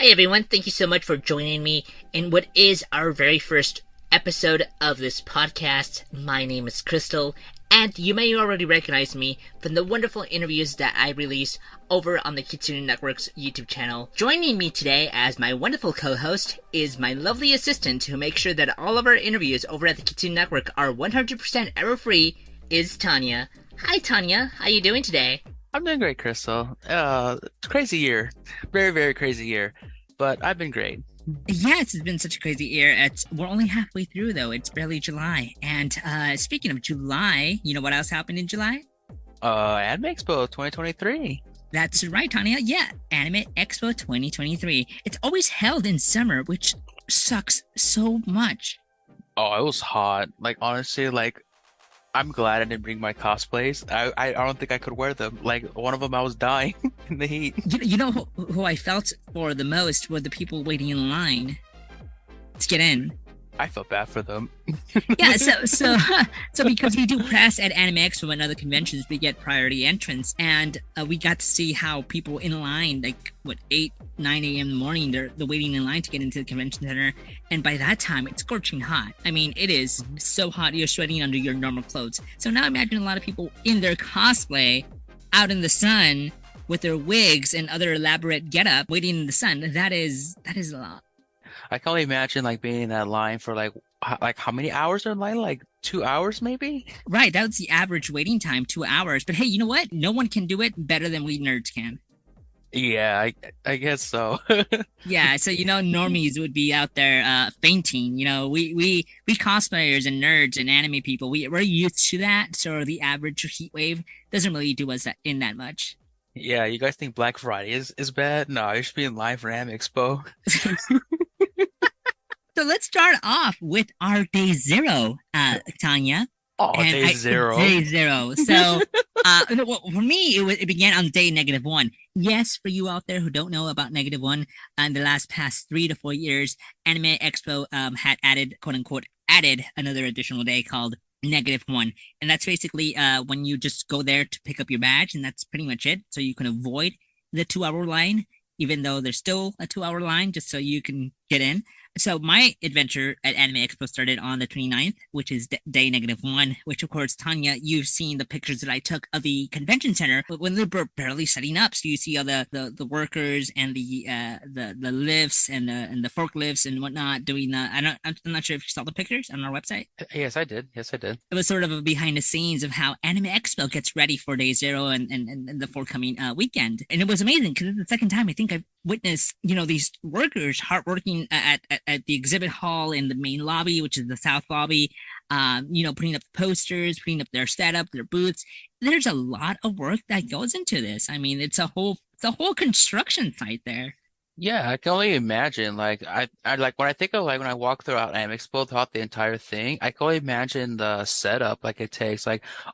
Hi everyone, thank you so much for joining me in what is our very first episode of this podcast. My name is Krystal, and you may already recognize me from the wonderful interviews that I release over on the Kitsune Network's YouTube channel. Joining me today as my wonderful co-host is my lovely assistant who makes sure that all of our interviews over at the Kitsune Network are 100% error-free, is Tanya. Hi Tanya, how you doing today? I'm doing great, Krystal. Crazy year. Very, very crazy year. But I've been great. Yes, it's been such a crazy year. We're only halfway through, though. It's barely July. And speaking of July, you know what else happened in July? Anime Expo 2023. That's right, Tanya. Yeah, Anime Expo 2023. It's always held in summer, which sucks so much. Oh, it was hot. Like, honestly, I'm glad I didn't bring my cosplays. I don't think I could wear them. Like, one of them, I was dying in the heat. You know who I felt for the most were the people waiting in line to get in. I felt bad for them. Yeah, so because we do press at Anime Expo and other conventions, we get priority entrance, and we got to see how people in line, like 8, 9 a.m. in the morning, they're waiting in line to get into the convention center, and by that time it's scorching hot. I mean, it is so hot you're sweating under your normal clothes. So now imagine a lot of people in their cosplay out in the sun with their wigs and other elaborate getup waiting in the sun. That is a lot. I can only imagine being in that line for like how many hours are in line? Like 2 hours maybe? Right, that was the average waiting time, 2 hours. But hey, you know what? No one can do it better than we nerds can. Yeah, I guess so. Yeah, so normies would be out there fainting. We cosplayers and nerds and anime people, we're used to that. So the average heat wave doesn't really do us in that much. Yeah, you guys think Black Friday is bad? No, you should be in line for Anime Expo. So let's start off with our day zero, Tanya. Oh, day zero. Day zero. So for me, it began on day -1. Yes, for you out there who don't know about -1, in the past 3 to 4 years, Anime Expo had added, quote unquote, another additional day called -1. And that's basically when you just go there to pick up your badge, and that's pretty much it. So you can avoid the 2-hour line, even though there's still a 2-hour line, just so you can get in. So my adventure at Anime Expo started on the 29th, which is day -1, which of course, Tanya, you've seen the pictures that I took of the convention center when they were barely setting up. So you see all the workers and the lifts and the forklifts and whatnot doing I'm not sure if you saw the pictures on our website. Yes, I did. It was sort of a behind the scenes of how Anime Expo gets ready for day zero and the forthcoming weekend. And it was amazing because it's the second time I think I've witnessed, these workers hardworking at the exhibit hall in the main lobby, which is the south lobby, putting up posters, putting up their setup, their booths. There's a lot of work that goes into this. I mean, it's a whole construction site there. Yeah, I can only imagine. I when I think of when I walk throughout Anime Expo throughout the entire thing, I can only imagine the setup it takes,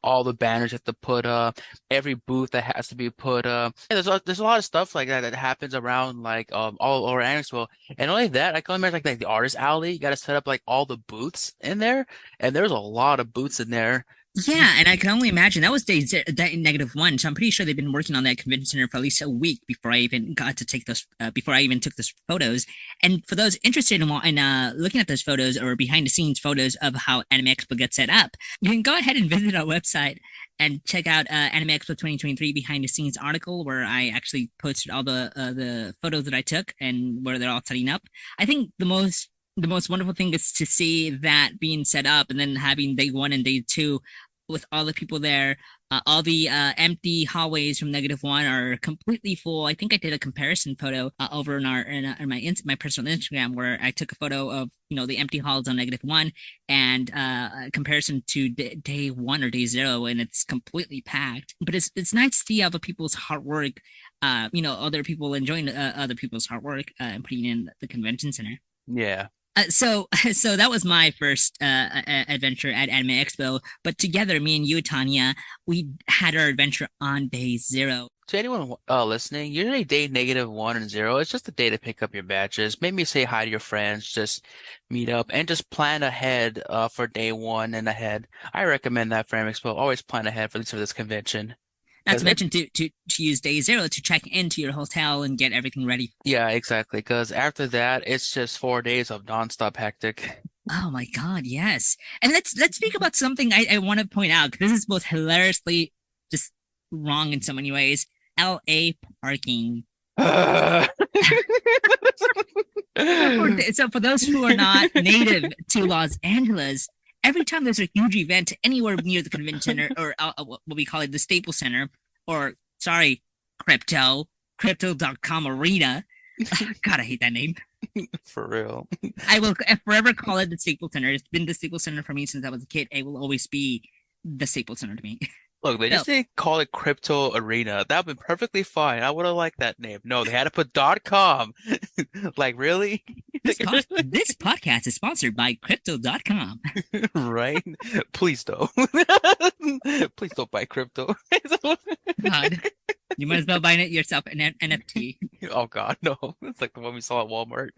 all the banners you have to put up, every booth that has to be put up. And there's a lot of stuff like that that happens around all over Anime Expo. And only that, I can only imagine the artist alley. You got to set up all the booths in there, and there's a lot of booths in there. Yeah, and I can only imagine that was day -1. So I'm pretty sure they've been working on that convention center for at least a week before I even got to take those. Before I even took those photos. And for those interested in looking at those photos or behind the scenes photos of how Anime Expo gets set up, you can go ahead and visit our website and check out Anime Expo 2023 behind the scenes article where I actually posted all the photos that I took and where they're all setting up. I think the most wonderful thing is to see that being set up and then having day 1 and day 2 with all the people there. All the empty hallways from -1 are completely full. I think I did a comparison photo over in my personal Instagram where I took a photo of the empty halls on -1 and a comparison to day 1 or day 0, and it's completely packed. But it's nice to see other people's hard work. Other people enjoying other people's hard work and putting in the convention center. Yeah. So that was my first adventure at Anime Expo. But together, me and you, Tanya, we had our adventure on day 0. To anyone listening, usually day -1 and 0, it's just a day to pick up your badges. Maybe say hi to your friends, just meet up, and just plan ahead for day 1 and ahead. I recommend that for Anime Expo. Always plan ahead for this convention. Not to mention to use day zero to check into your hotel and get everything ready. Yeah, exactly. Because after that, it's just 4 days of nonstop hectic. Oh my God, yes. And let's speak about something I want to point out. This is both hilariously just wrong in so many ways. LA parking. So for those who are not native to Los Angeles, every time there's a huge event anywhere near the convention center, or what we call it, the Staples Center, or sorry, crypto.com arena. God, I hate that name. For real. I will forever call it the Staples Center. It's been the Staples Center for me since I was a kid. It will always be the Staples Center to me. Look, they just didn't call it Crypto Arena. That would be perfectly fine. I would have liked that name. No, they had to put .com. Like, really? This podcast is sponsored by Crypto.com. Right? Please don't. Please don't buy crypto. God, you might as well buy it yourself, an NFT. Oh, God, no. It's like the one we saw at Walmart.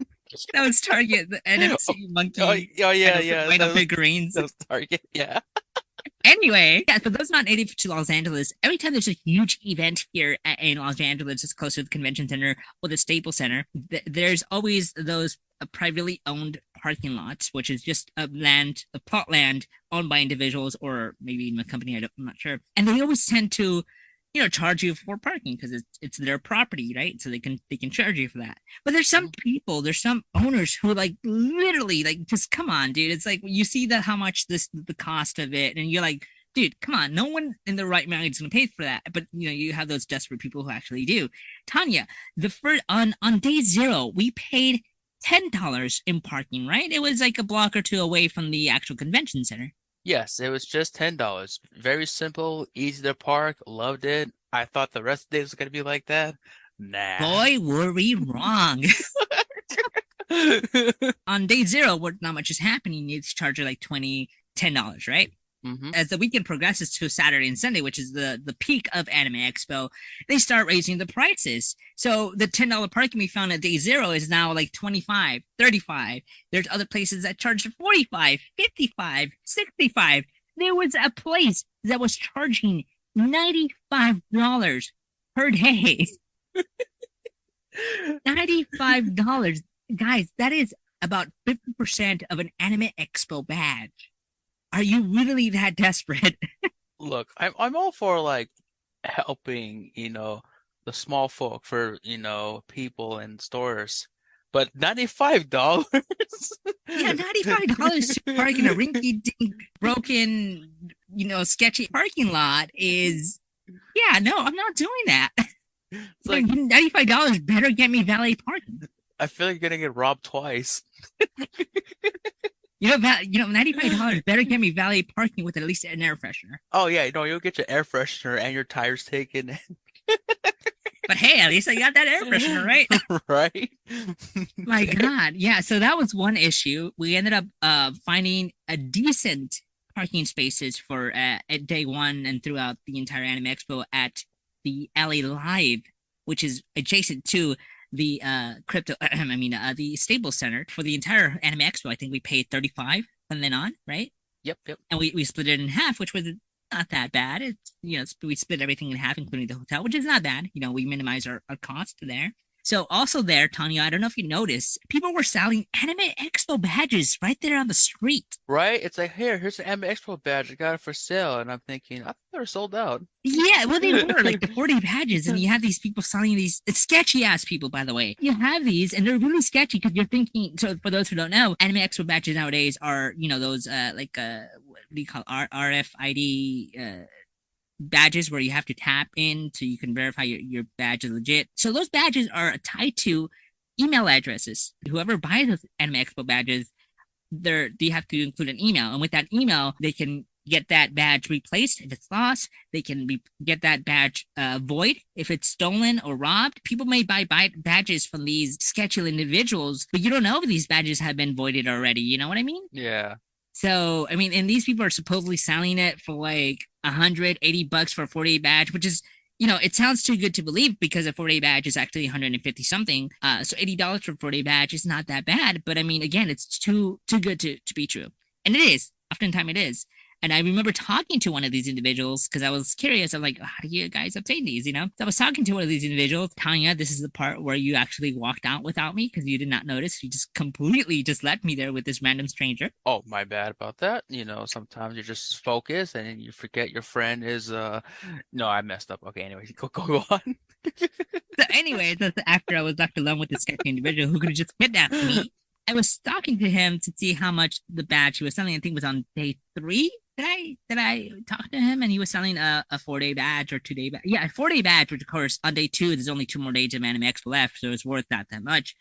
That was Target, the NFC monkey. Oh, yeah. Rhino figurines. That was Target, yeah. Anyway, yeah, for those not native to Los Angeles, every time there's a huge event here in Los Angeles, it's close to the convention center or the Staples Center, there's always those privately owned parking lots, which is just a plot land owned by individuals or maybe even a company. I'm not sure. And they always tend to, charge you for parking because it's their property, right? So they can charge you for that. But there's some owners who like literally like just come on, dude. It's like you see how much the cost of it, and you're like, dude, come on. No one in the right mind is gonna pay for that. But you have those desperate people who actually do. Tanya, on day zero, we paid $10 in parking, right? It was like a block or two away from the actual convention center. Yes, it was just $10. Very simple, easy to park. Loved it. I thought the rest of the day was going to be like that. Nah. Boy, were we wrong. On day zero, where not much is happening, you charge like $10, right? Mm-hmm. As the weekend progresses to Saturday and Sunday, which is the peak of Anime Expo, they start raising the prices. So the $10 parking we found at day zero is now like $25, $35. There's other places that charge $45, $55, $65. There was a place that was charging $95 per day. $95. Guys, that is about 50% of an Anime Expo badge. Are you really that desperate? Look, I'm all for like helping, the small folk for, people and stores. But $95? Yeah, $95 to park in a rinky-dink, broken, sketchy parking lot is, yeah, no, I'm not doing that. It's like $95 better get me valet parking. I feel like you're gonna get robbed twice. $95 better get me valet parking with at least an air freshener. Oh yeah, you'll get your air freshener and your tires taken. But hey, at least I got that air freshener, right? Right? My God. Yeah, so that was one issue. We ended up finding a decent parking spaces for at day one and throughout the entire Anime Expo at the LA Live, which is adjacent to the the Staples Center. For the entire Anime Expo, I think we paid $35 from then on, right? Yep. And we split it in half, which was not that bad. It's we split everything in half, including the hotel, which is not bad. We minimize our cost there. So also there, Tanya, I don't know if you noticed, people were selling Anime Expo badges right there on the street. Right? It's like, here's an Anime Expo badge. I got it for sale. And I'm thinking, I thought they were sold out. Yeah, well, they were like the 40 badges. And you have these people selling these. It's sketchy ass people, by the way. You have these and they're really sketchy because you're thinking. So for those who don't know, Anime Expo badges nowadays are, those what do you call RFID badges where you have to tap in so you can verify your badge is legit. So those badges are tied to email addresses. Whoever buys those Anime Expo badges, they have to include an email. And with that email, they can get that badge replaced if it's lost. They can get that badge void if it's stolen or robbed. People may buy badges from these sketchy individuals, but you don't know if these badges have been voided already. You know what I mean? Yeah. So, I mean, and these people are supposedly selling it for like $180 for a 48 badge, which is, it sounds too good to believe because a 48 badge is actually 150 something. So $80 for a 48 badge is not that bad. But I mean, again, it's too good to be true. And it is. Oftentimes it is. And I remember talking to one of these individuals because I was curious. I'm like, how do you guys obtain these? So I was talking to one of these individuals. Tanya, this is the part where you actually walked out without me because you did not notice. You just completely just left me there with this random stranger. Oh, my bad about that. Sometimes you're just focused and you forget your friend is no, I messed up. Okay, anyway, go on. So anyway, that's after I was left alone with this sketchy individual who could have just kidnapped me. I was talking to him to see how much the badge he was selling. I think it was on day 3 that I talked to him, and he was selling a 4-day badge or 2-day badge. Yeah, a 4-day badge, which of course on day 2 there's only 2 more days of Anime Expo left, so it's worth not that much.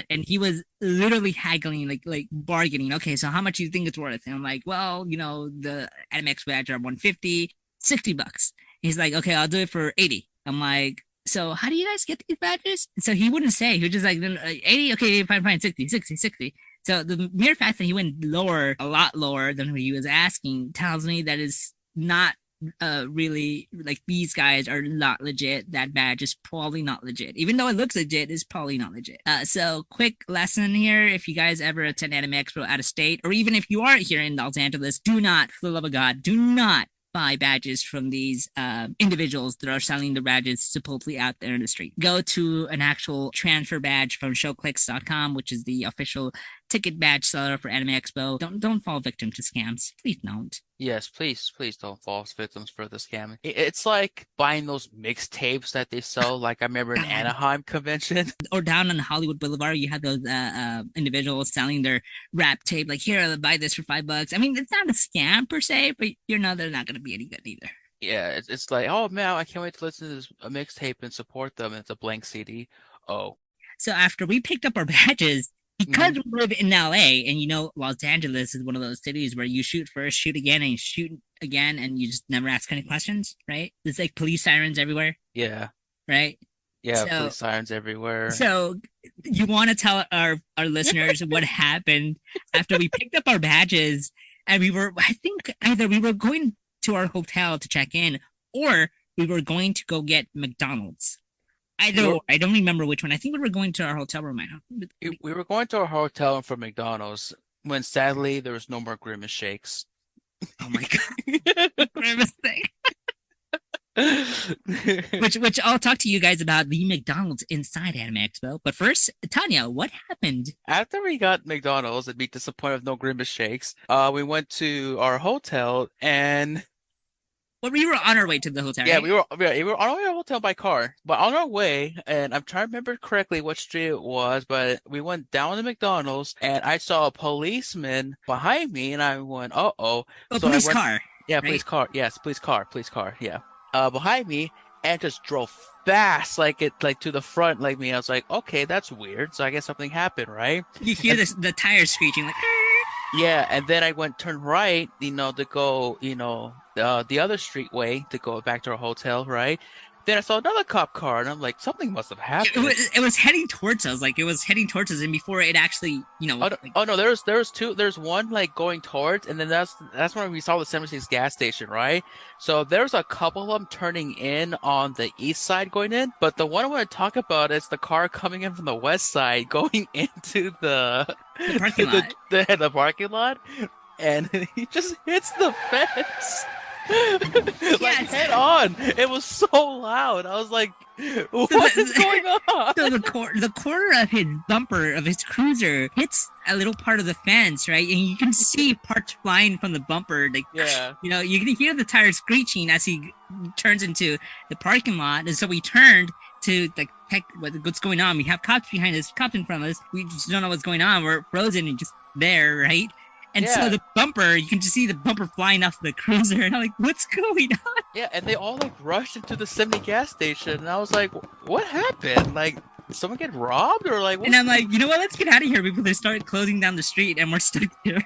And he was literally haggling, like bargaining. Okay, so how much do you think it's worth? And I'm like, well, the Anime Expo badge are 150, $60. He's like, okay, I'll do it for 80. I'm like, so how do you guys get these badges? So he wouldn't say. He was just like 80. Okay, fine, 60. So the mere fact that he went lower, a lot lower than what he was asking, tells me that is not really, like, these guys are not legit. That badge is probably not legit. Even though it looks legit, it's probably not legit. So quick lesson here: if you guys ever attend Anime Expo out of state, or even if you are here in Los Angeles, do not, for the love of God, do not buy badges from these individuals that are selling the badges supposedly out there in the street. Go to an actual transfer badge from showclicks.com, which is the official ticket badge seller for Anime Expo. Don't fall victim to scams. Please don't. Yes, please don't fall victims for the scam. It's like buying those mixtapes that they sell. Like I remember in Anaheim convention. Or down on Hollywood Boulevard, you have those individuals selling their rap tape. Like, here, I'll buy this for $5. I mean, it's not a scam per se, but they're not going to be any good either. Yeah, it's like, oh man, I can't wait to listen to this mixtape and support them. It's a blank CD. Oh. So after we picked up our badges, because we live in LA, and Los Angeles is one of those cities where you shoot first, shoot again, and you shoot again, and you just never ask any questions, right? There's like police sirens everywhere. Yeah. Right? Yeah, so, police sirens everywhere. So you want to tell our listeners what happened after we picked up our badges, and I think either we were going to our hotel to check in, or we were going to go get McDonald's. I don't remember which one. I think we were going to our hotel room. We were going to our hotel for McDonald's when sadly there was no more Grimace shakes. Oh my God. Grimace thing. which I'll talk to you guys about the McDonald's inside Anime Expo. But first, Tanya, what happened? After we got McDonald's and be disappointed with no Grimace shakes, we went to our hotel and... Well, we were on our way to the hotel, Yeah, right? we were on our way to the hotel by car. But on our way, and I'm trying to remember correctly what street it was, but we went down to McDonald's, and I saw a policeman behind me, and I went, uh-oh. Oh, so police car. Yeah, right? police car. Yes, police car, yeah. Behind me, and just drove fast, like to the front, like me. I was like, okay, that's weird. So I guess something happened, right? You hear the tires screeching, like... Yeah, and then I turned right, to go, the other street way to go back to our hotel, right? Then I saw another cop car, and I'm like, something must have happened. It was heading towards us, and before it actually, Oh no, there's two. There's one like going towards, and then that's when we saw the 76 gas station, right? So there's a couple of them turning in on the east side going in, but the one I want to talk about is the car coming in from the west side going into the parking lot. The parking lot, and he just hits the fence. Like head on. It was so loud. I was like, what is going on? So the corner of his bumper of his cruiser hits a little part of the fence, right? And you can see parts flying from the bumper. Like, yeah. You can hear the tires screeching as he turns into the parking lot. And so we turned to like check what's going on. We have cops behind us, cops in front of us. We just don't know what's going on. We're frozen and just there, right? And so the bumper, you can just see the bumper flying off the cruiser, and I'm like, what's going on? Yeah, and they all like rushed into the 70 gas station, and I was like, what happened? Like, did someone get robbed or like? And I'm like, you know what? Let's get out of here before they start closing down the street, and we're stuck here.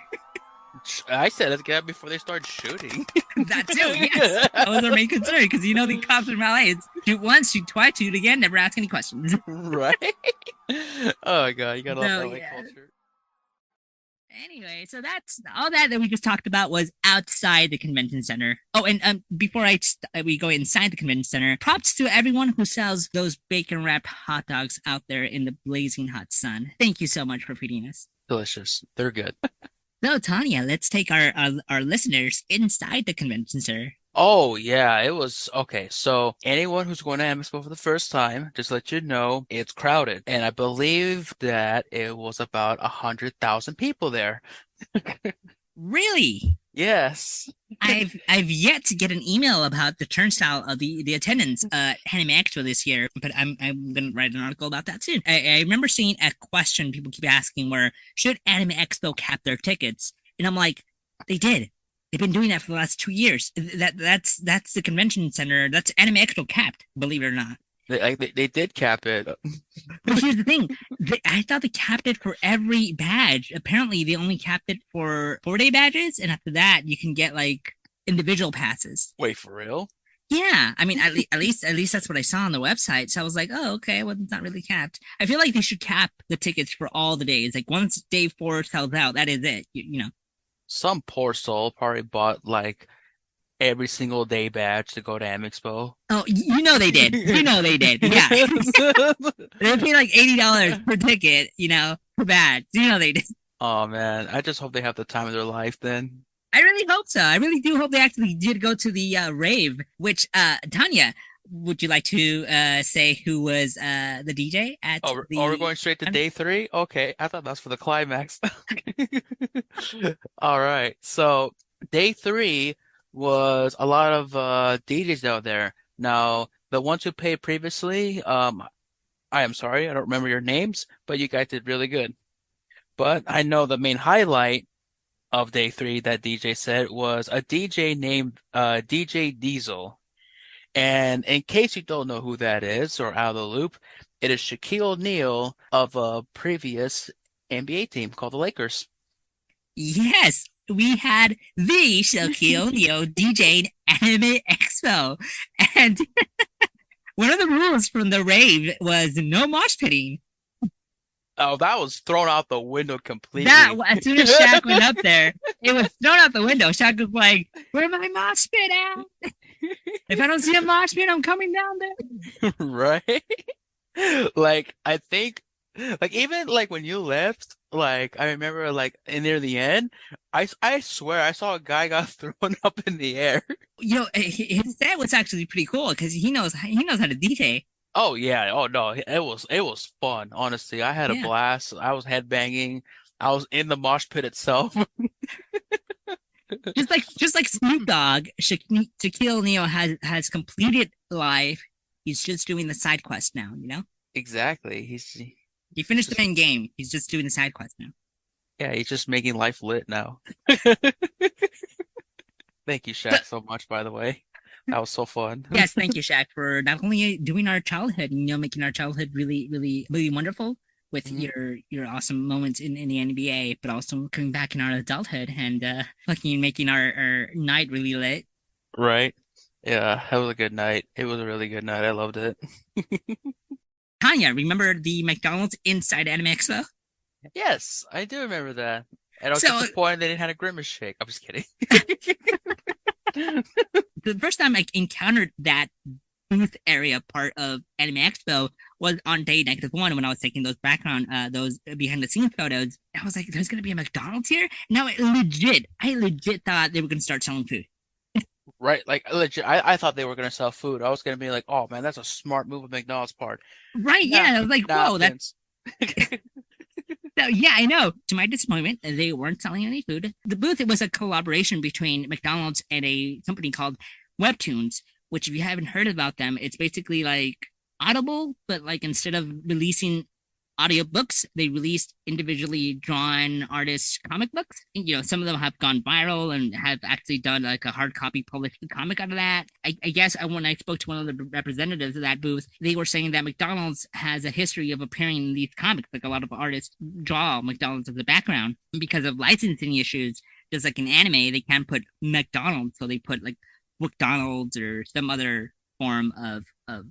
I said let's get out before they start shooting. That too, yes. That was our main concern, because the cops from LA, it's shoot once, shoot twice, shoot again, never ask any questions. Right? Oh my God, you got all LA culture. Anyway, so that's all that we just talked about was outside the convention center. Oh, and before we go inside the convention center, props to everyone who sells those bacon wrapped hot dogs out there in the blazing hot sun. Thank you so much for feeding us. Delicious. They're good. So, Tanya, let's take our listeners inside the convention center. Oh yeah, it was okay. So anyone who's going to Anime Expo for the first time, just let you know, it's crowded. And I believe that it was about 100,000 people there. Really? Yes. I've yet to get an email about the turnstile of the attendance at Anime Expo this year, but I'm gonna write an article about that soon. I remember seeing a question people keep asking where should Anime Expo cap their tickets? And I'm like, they did. They've been doing that for the last 2 years. That's the convention center. That's Anime Expo capped, believe it or not. They did cap it. But here's the thing. I thought they capped it for every badge. Apparently, they only capped it for 4-day badges, and after that, you can get like individual passes. Wait, for real? Yeah, I mean, at least that's what I saw on the website. So I was like, oh, okay, well, it's not really capped. I feel like they should cap the tickets for all the days. Like once day 4 sells out, that is it. You know. Some poor soul probably bought like every single day badge to go to Anime Expo. Oh, you know they did. You know they did. Yeah. They paid like $80 per ticket, per badge. You know they did. Oh man, I just hope they have the time of their life then. I really hope so. I really do hope they actually did go to the rave, which Tanya, would you like to say who was the DJ at the we're going straight to day 3? Okay, I thought that was for the climax. All right. So day 3 was a lot of DJs out there. Now, the ones who paid previously, I am sorry, I don't remember your names, but you guys did really good. But I know the main highlight of day 3 that DJ said was a DJ named DJ Diesel. And in case you don't know who that is or out of the loop, it is Shaquille O'Neal of a previous NBA team called the Lakers. Yes, we had the Shaquille O'Neal DJ'd Anime Expo. And one of the rules from the rave was no mosh pitting. Oh, that was thrown out the window completely. As soon as Shaq went up there, it was thrown out the window. Shaq was like, where's my mosh pit at? If I don't see a mosh pit, I'm coming down there. Right? Like, I think, like, even, like, when you left, like, I remember, like, near the end, I swear I saw a guy got thrown up in the air. His set was actually pretty cool because he knows how to DJ. Oh yeah. Oh no. It was fun. Honestly, I had a blast. I was headbanging. I was in the mosh pit itself. just like Snoop Dogg, Shaquille O'Neal has completed life. He's just doing the side quest now. Exactly. He finished the main game. He's just doing the side quest now. Yeah, he's just making life lit now. Thank you, Shaq, so much, by the way. That was so fun. Yes, thank you, Shaq, for not only doing our childhood, making our childhood really, really, really wonderful with your awesome moments in the NBA, but also coming back in our adulthood and making our night really lit. Right. Yeah, that was a good night. It was a really good night. I loved it. Tanya, remember the McDonald's inside Anime Expo? Yes, I do remember that. And I was disappointed they didn't have a Grimace shake. I'm just kidding. The first time I encountered that booth area part of Anime Expo was on day -1 when I was taking those those behind the scenes photos. I was like, there's going to be a McDonald's here? No, I legit thought they were going to start selling food. Right, like legit. I thought they were going to sell food. I was going to be like, oh man, that's a smart move of McDonald's part. Right, yeah. I was like, whoa, that's... So, yeah, I know. To my disappointment, they weren't selling any food. The booth, it was a collaboration between McDonald's and a company called Webtoons, which if you haven't heard about them, it's basically like Audible, but like instead of releasing audiobooks, they released individually drawn artist comic books. Some of them have gone viral and have actually done like a hard copy published comic out of that. I guess when I spoke to one of the representatives of that booth, they were saying that McDonald's has a history of appearing in these comics. Like a lot of artists draw McDonald's as a background because of licensing issues. Just like in anime, they can't put McDonald's, so they put like McDonald's or some other form of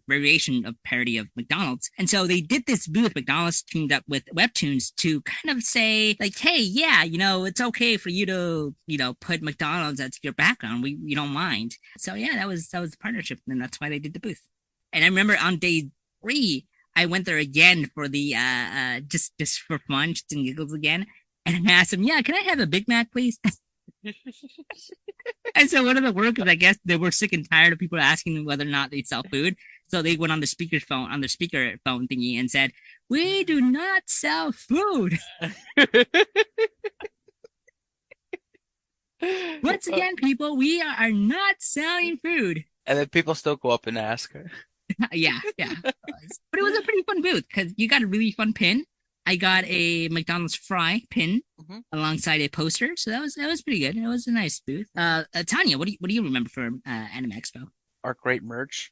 variation of parody of McDonald's. And so they did this booth. McDonald's teamed up with Webtoons to kind of say like, hey, yeah, it's okay for you to, put McDonald's as your background. We don't mind. So yeah, that was the partnership. And that's why they did the booth. And I remember on day 3, I went there again for the, just for fun, just in giggles again. And I asked him, "Yeah, can I have a Big Mac, please?" And so one of the workers, I guess, they were sick and tired of people asking them whether or not they sell food. So they went on the speakerphone on the speakerphone thingy and said, "We do not sell food." Once again, people, we are not selling food. And then people still go up and ask her. Yeah, yeah. But it was a pretty fun booth because you got a really fun pin. I got a McDonald's fry pin Mhm. alongside a poster, so that was pretty good. It was a nice booth. Tanya, what do you remember from Anime Expo? Our great merch.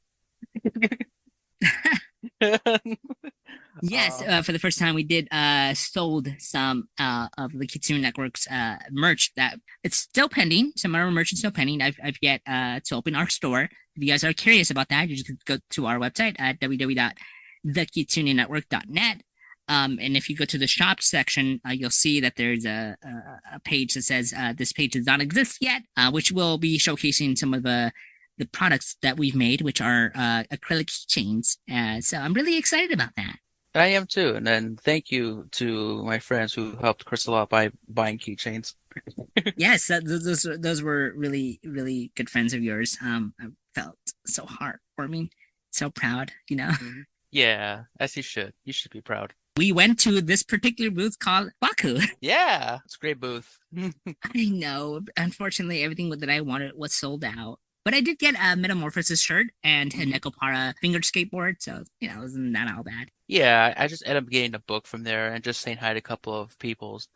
Yes, Uh, for the first time we did sold some of the Kitsune Network's merch that it's still pending. Some of our merch is still pending. I've yet to open our store. If you guys are curious about that, you just go to our website at www.thekitsunenetwork.net. And if you go to the shop section, you'll see that there's a page that says this page does not exist yet, which will be showcasing some of the products that we've made, which are acrylic keychains. So I'm really excited about that. I am too. And then thank you to my friends who helped Krystal out by buying keychains. Yes, those were really really good friends of yours. I felt so heartwarming, so proud. Mhm. Yeah, as you should. You should be proud. We went to this particular booth called Baku. Yeah, it's a great booth. I know. Unfortunately, everything that I wanted was sold out. But I did get a Metamorphosis shirt and a Nekopara fingered skateboard, so it wasn't that all bad. Yeah, I just ended up getting a book from there and just saying hi to a couple of people's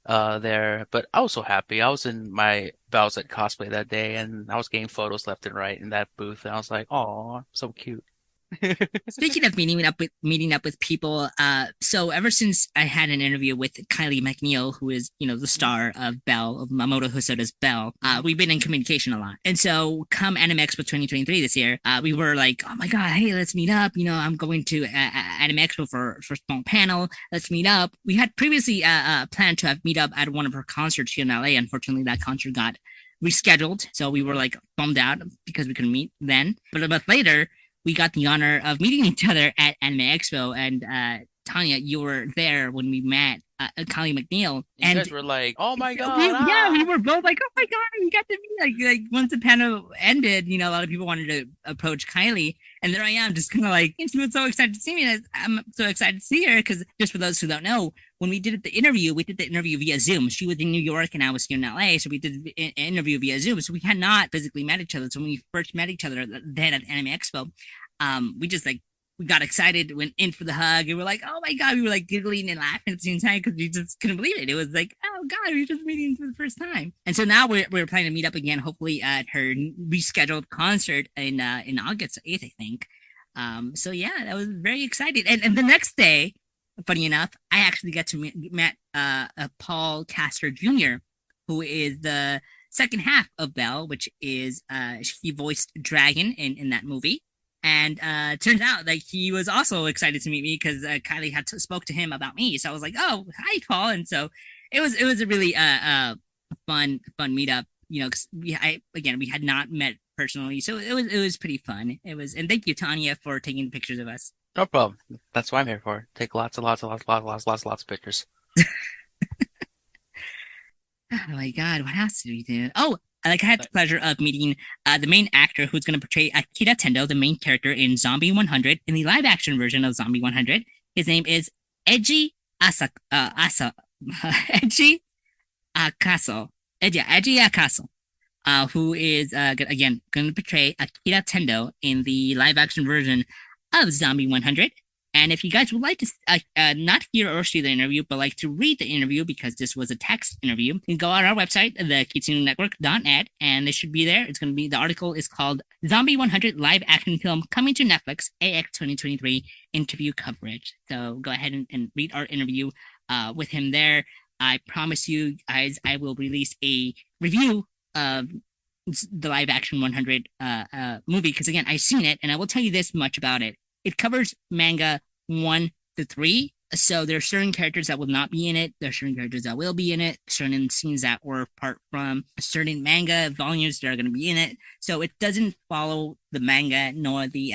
there. But I was so happy. I was in my Bowsette cosplay that day and I was getting photos left and right in that booth and I was like, oh, so cute. Speaking of meeting up with people, so ever since I had an interview with Kylie McNeil, who is the star of Belle of Mamoto Hosoda's Belle, we've been in communication a lot. And so come Anime Expo 2023 this year, we were like, oh my god, hey, let's meet up. I'm going to Anime Expo for a small panel. Let's meet up. We had previously planned to have meet up at one of her concerts here in LA. Unfortunately, that concert got rescheduled, so we were like bummed out because we couldn't meet then. But a month later we got the honor of meeting each other at Anime Expo, and Tanya, you were there when we met Kylie McNeil, You guys were like, oh my God, yeah, we were both like, oh my god, we got to meet. Like once the panel ended, a lot of people wanted to approach Kylie, and there I am, just kind of like, she was so excited to see me, and I'm so excited to see her because just for those who don't know, when we did the interview via Zoom. She was in New York and I was here in LA, so we did the interview via Zoom. So we had not physically met each other. So when we first met each other then at Anime Expo, we just like we got excited, went in for the hug, and we're like, oh my god, we were like giggling and laughing at the same time because we just couldn't believe it. It was like, oh god, we were just meeting for the first time. And so now we're planning to meet up again, hopefully at her rescheduled concert in August 8th, I think. So yeah, that was very excited. And the next day, funny enough, I actually got to meet Paul Castor Jr., who is the second half of Belle, which is he voiced Dragon in that movie. And turns out that he was also excited to meet me because Kylie had spoke to him about me. So I was like, "Oh, hi, Paul!" And so it was a really fun meetup. Because we had not met personally, so it was pretty fun. And thank you, Tanya, for taking pictures of us. no problem. That's what I'm here for. Take lots and lots and lots of pictures. Oh my god, what else did we do? Oh, I had the pleasure of meeting the main actor who's going to portray Akira Tendo, the main character in Zombie 100, in the live action version of Zombie 100. His name is Eiji Eiji Akaso. Eiji Akaso. Who is again going to portray Akira Tendo in the live action version of Zombie 100. And if you guys would like to not hear or see the interview, but like to read the interview because this was a text interview, you can go on our website, thekitsunenetwork.net, and it should be there. It's going to be, the article is called Zombie 100 Live Action Film Coming to Netflix AX 2023 Interview Coverage. So go ahead and read our interview with him there. I promise you guys, I will release a review of the live action 100 movie because again, I've seen it, and I will tell you this much about it. It covers manga 1 to 3. So there are certain characters that will not be in it. There are certain characters that will be in it. Certain scenes that were apart from certain manga volumes that are going to be in it. So it doesn't follow the manga nor the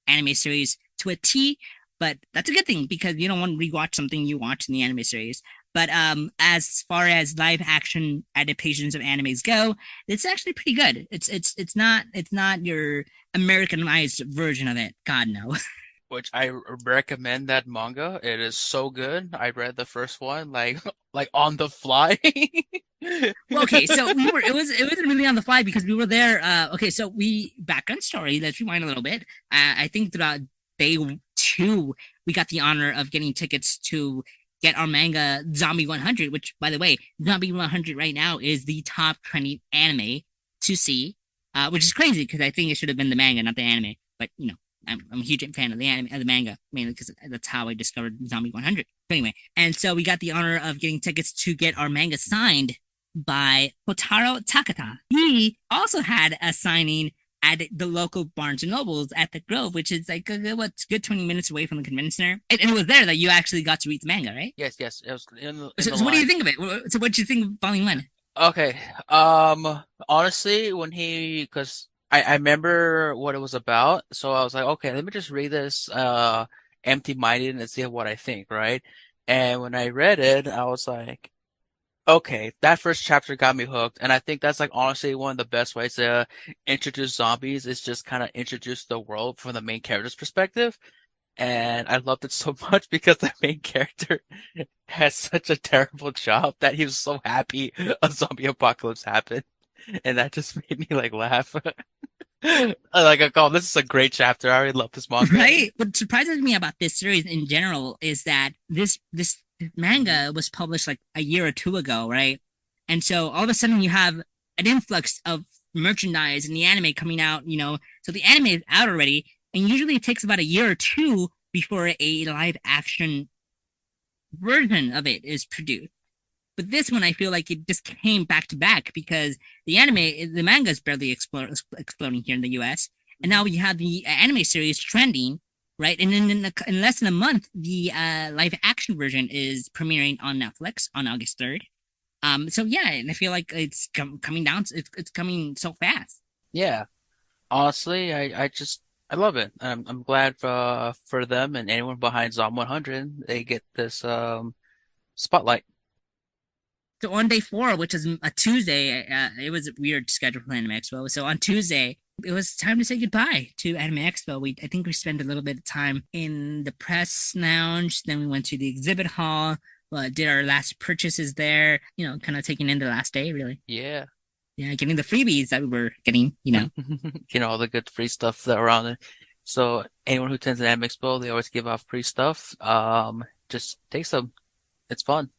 anime series to a T. But that's a good thing because you don't want to rewatch something you watched in the anime series. But as far as live action adaptations of animes go, it's actually pretty good. It's not your Americanized version of it. God no. Which I recommend that manga. It is so good. I read the first one like on the fly. Well, okay, so it wasn't really on the fly because we were there. Okay, so we background story. Let's rewind a little bit. I think throughout day 2, we got the honor of getting tickets to get our manga Zombie 100. Which, by the way, Zombie 100 right now is the top trending anime to see. Which is crazy because I think it should have been the manga, not the anime. But I'm a huge fan of the anime, of the manga, mainly because that's how I discovered Zombie 100. But anyway, and so we got the honor of getting tickets to get our manga signed by Kotaro Takata. He also had a signing at the local Barnes and Nobles at the Grove, which is like what's good 20 minutes away from the convention center. And it was there that you actually got to read the manga, right? Yes, yes. It was So what do you think of it? So what do you think of Volume 1? Okay. Honestly, because I remember what it was about, so I was like, okay, let me just read this empty-minded and see what I think, right? And when I read it, I was like, okay, that first chapter got me hooked, and I think that's like honestly one of the best ways to introduce zombies is just kind of introduce the world from the main character's perspective. And I loved it so much because the main character has such a terrible job that he was so happy a zombie apocalypse happened. And that just made me like laugh. Like, oh, this is a great chapter. I already love this manga. Right. What surprises me about this series in general is that this manga was published like a year or two ago, right? And so all of a sudden you have an influx of merchandise and the anime coming out, so the anime is out already, and usually it takes about a year or two before a live action version of it is produced. But this one, I feel like it just came back to back because the manga is barely exploding here in the US. And now we have the anime series trending, right? And then in less than a month, the live action version is premiering on Netflix on August 3rd. So yeah, and I feel like it's coming down. It's coming so fast. Yeah. Honestly, I love it. I'm glad for them and anyone behind Zom 100. They get this spotlight. So on day 4, which is a Tuesday, it was a weird schedule for Anime Expo. So on Tuesday, it was time to say goodbye to Anime Expo. I think we spent a little bit of time in the press lounge. Then we went to the exhibit hall, did our last purchases there, kind of taking in the last day, really. Yeah. Yeah, getting the freebies that we were getting, all the good free stuff that around it. So anyone who attends an Anime Expo, they always give off free stuff. Just take some. It's fun.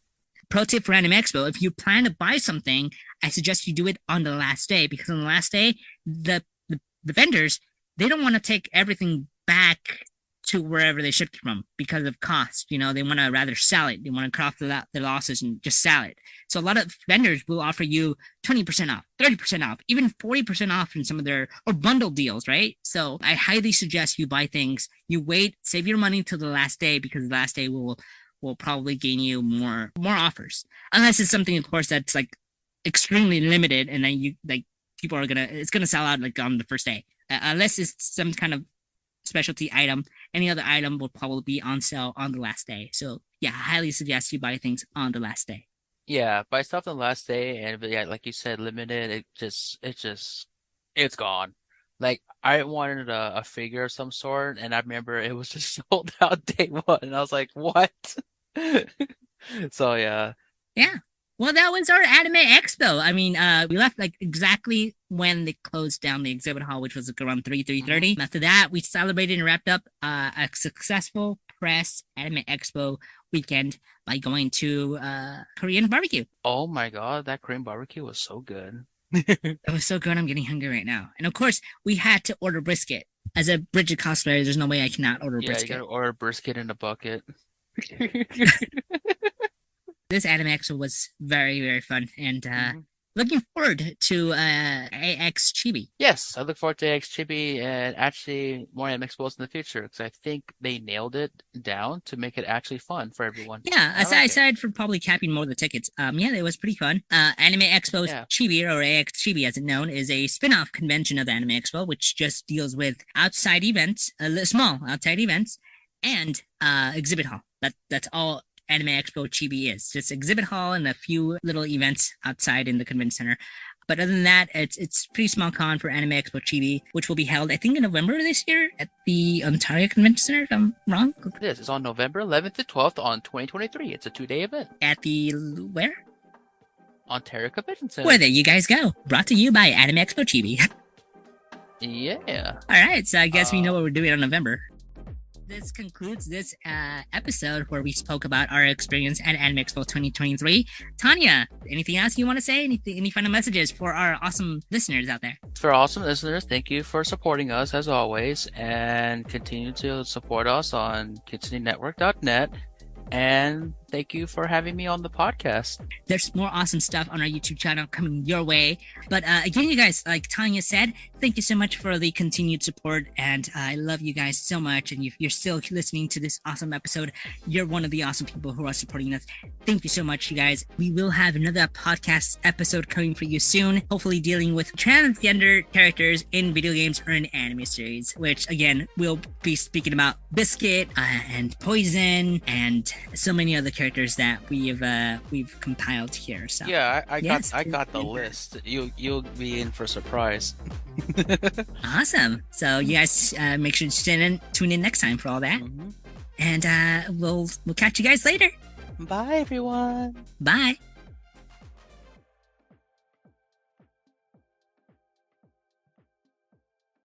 Pro tip for Anime Expo: if you plan to buy something, I suggest you do it on the last day, because on the last day, the vendors, they don't want to take everything back to wherever they shipped from because of cost. They want to rather sell it. They want to cut off the losses and just sell it. So a lot of vendors will offer you 20% off, 30% off, even 40% off in some of their or bundle deals, right? So I highly suggest you buy things. You wait, save your money till the last day, because the last day will probably gain you more offers, unless it's something, of course, that's like extremely limited, and then people are it's gonna sell out like on the first day, unless it's some kind of specialty item. Any other item will probably be on sale on the last day. So yeah, I highly suggest you buy things on the last day. Yeah, buy stuff on the last day, and yeah, like you said, limited. It's gone. Like, I wanted a figure of some sort, and I remember it was just sold out day 1, and I was like, what? So yeah. Yeah. Well, that was our Anime Expo. I mean, we left like exactly when they closed down the exhibit hall, which was like around 3:30. After that, we celebrated and wrapped up a successful press Anime Expo weekend by going to Korean barbecue. Oh my God, that Korean barbecue was so good. It was so good. I'm getting hungry right now. And of course, we had to order brisket. As a Bridget cosplayer, there's no way I cannot order brisket. Yeah, you gotta order brisket in a bucket. This Anime Expo was very, very fun, and looking forward to AX Chibi. Yes, I look forward to AX Chibi and actually more Anime Expos in the future, because I think they nailed it down to make it actually fun for everyone. Yeah, aside from probably capping more of the tickets, yeah, it was pretty fun. Anime Expo's Chibi, or AX Chibi as it's known, is a spin-off convention of the Anime Expo, which just deals with outside events, small outside events, and exhibit hall. That's all Anime Expo Chibi is. Just exhibit hall and a few little events outside in the convention center. But other than that, it's pretty small con for Anime Expo Chibi, which will be held, I think, in November this year at the Ontario Convention Center, if I'm wrong. This is on November 11th to 12th on 2023. It's a 2-day event. At the, where? Ontario Convention Center. Where there you guys go. Brought to you by Anime Expo Chibi. Yeah. All right, so I guess we know what we're doing on November. This concludes this episode where we spoke about our experience at Anime Expo 2023. Tanya, anything else you want to say? Any final messages for our awesome listeners out there? For awesome listeners, thank you for supporting us as always, and continue to support us on kitsunenetwork.net. And thank you for having me on the podcast. There's more awesome stuff on our YouTube channel coming your way. But again, you guys, like Tanya said, thank you so much for the continued support. And I love you guys so much. And if you're still listening to this awesome episode, you're one of the awesome people who are supporting us. Thank you so much, you guys. We will have another podcast episode coming for you soon, hopefully dealing with transgender characters in video games or in anime series, which again, we'll be speaking about Biscuit and Poison and so many other characters that we've compiled here. So yeah, I got the list. You'll be in for a surprise. Awesome. So you guys make sure to tune in next time for all that. And we'll catch you guys later. Bye everyone. Bye.